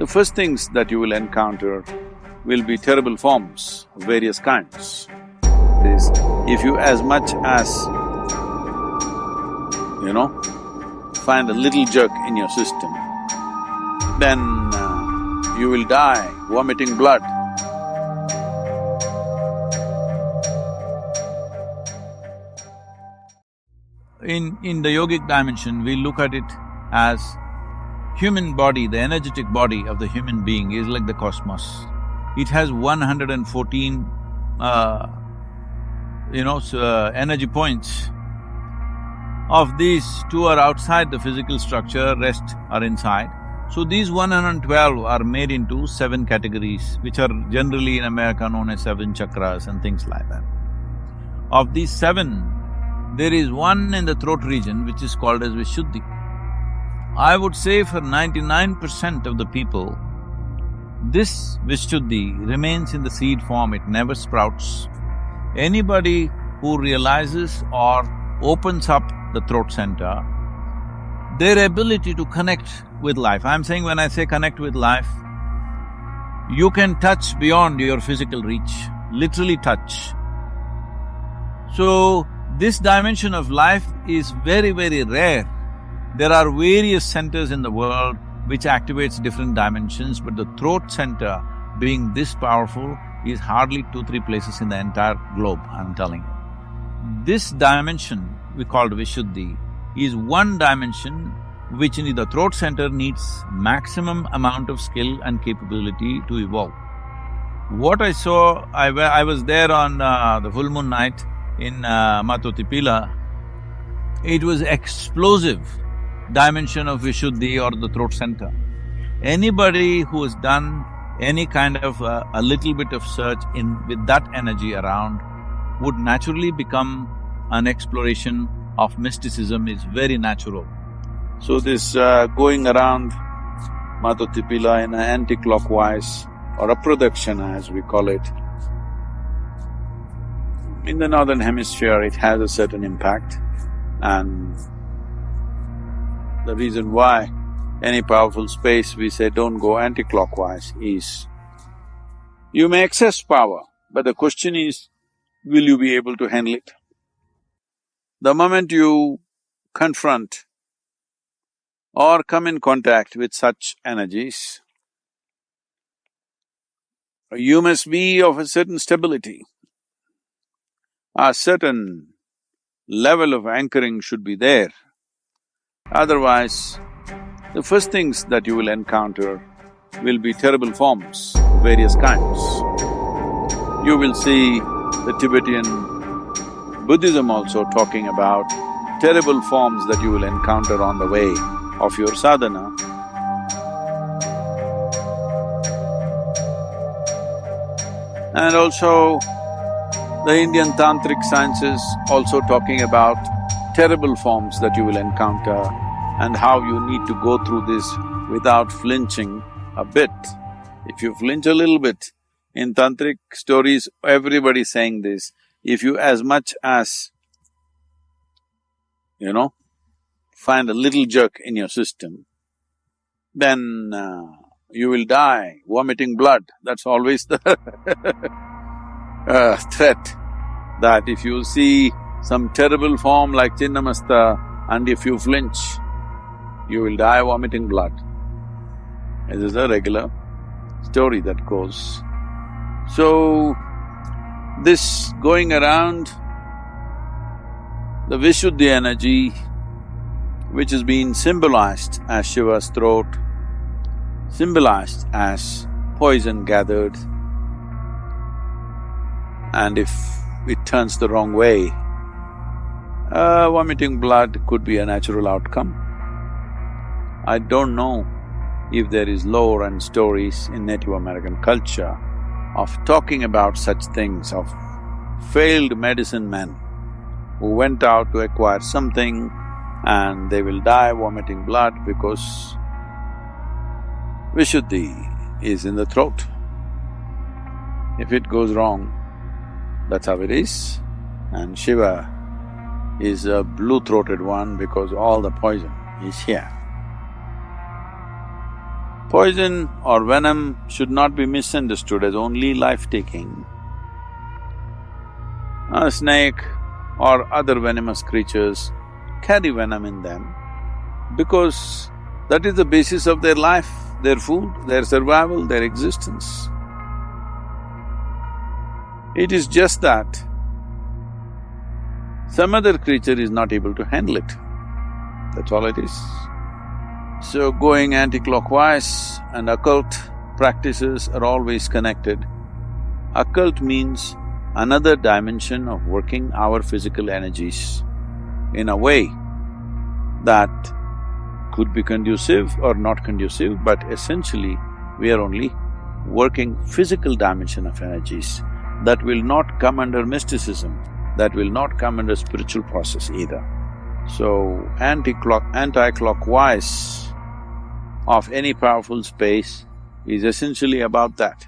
the first things that you will encounter will be terrible forms of various kinds. This, if you as much as, find a little jerk in your system, then you will die vomiting blood. In the yogic dimension, we look at it as human body, the energetic body of the human being is like the cosmos. It has 114 energy points. Of these, 2 are outside the physical structure, rest are inside. So these 112 are made into 7 categories, which are generally in America known as 7 chakras and things like that. Of these 7, there is one in the throat region which is called as Vishuddhi. I would say for 99% of the people, this Vishuddhi remains in the seed form, it never sprouts. Anybody who realizes or opens up the throat center, their ability to connect with life, I'm saying when I say connect with life, you can touch beyond your physical reach, literally touch. So, this dimension of life is very, very rare. There are various centers in the world which activates different dimensions, but the throat center being this powerful is hardly 2-3 places in the entire globe, I'm telling you. This dimension, we call Vishuddhi, is one dimension which in the throat center needs maximum amount of skill and capability to evolve. What I saw, I was there on the full moon night in Mato, it was explosive dimension of Vishuddhi or the throat center. Anybody who has done any kind of a little bit of search with that energy around would naturally become an exploration of mysticism is very natural. So this going around Mato in an anti-clockwise or a pradakshina as we call it, in the northern hemisphere it has a certain impact, and the reason why any powerful space we say don't go anti-clockwise is, you may access power, but the question is, will you be able to handle it? The moment you confront or come in contact with such energies, you must be of a certain stability. A certain level of anchoring should be there. Otherwise, the first things that you will encounter will be terrible forms of various kinds. You will see the Tibetan Buddhism also talking about terrible forms that you will encounter on the way of your sadhana. And also, the Indian tantric sciences also talking about terrible forms that you will encounter and how you need to go through this without flinching a bit. If you flinch a little bit, in tantric stories, everybody's saying this, if you as much as, find a little jerk in your system, then you will die vomiting blood. That's always the threat, that if you see some terrible form like Chinnamasta and if you flinch, you will die vomiting blood. This is a regular story that goes. So, this going around, the Vishuddhi energy, which has been symbolized as Shiva's throat, symbolized as poison gathered, and if it turns the wrong way, vomiting blood could be a natural outcome. I don't know if there is lore and stories in Native American culture of talking about such things, of failed medicine men who went out to acquire something and they will die vomiting blood because Vishuddhi is in the throat. If it goes wrong, that's how it is. And Shiva is a blue-throated one because all the poison is here. Poison or venom should not be misunderstood as only life-taking. A snake or other venomous creatures carry venom in them because that is the basis of their life, their food, their survival, their existence. It is just that some other creature is not able to handle it, that's all it is. So going anti-clockwise and occult practices are always connected. Occult means another dimension of working our physical energies in a way that could be conducive or not conducive, but essentially we are only working physical dimension of energies that will not come under mysticism, that will not come under spiritual process either. So, anti-clockwise of any powerful space is essentially about that.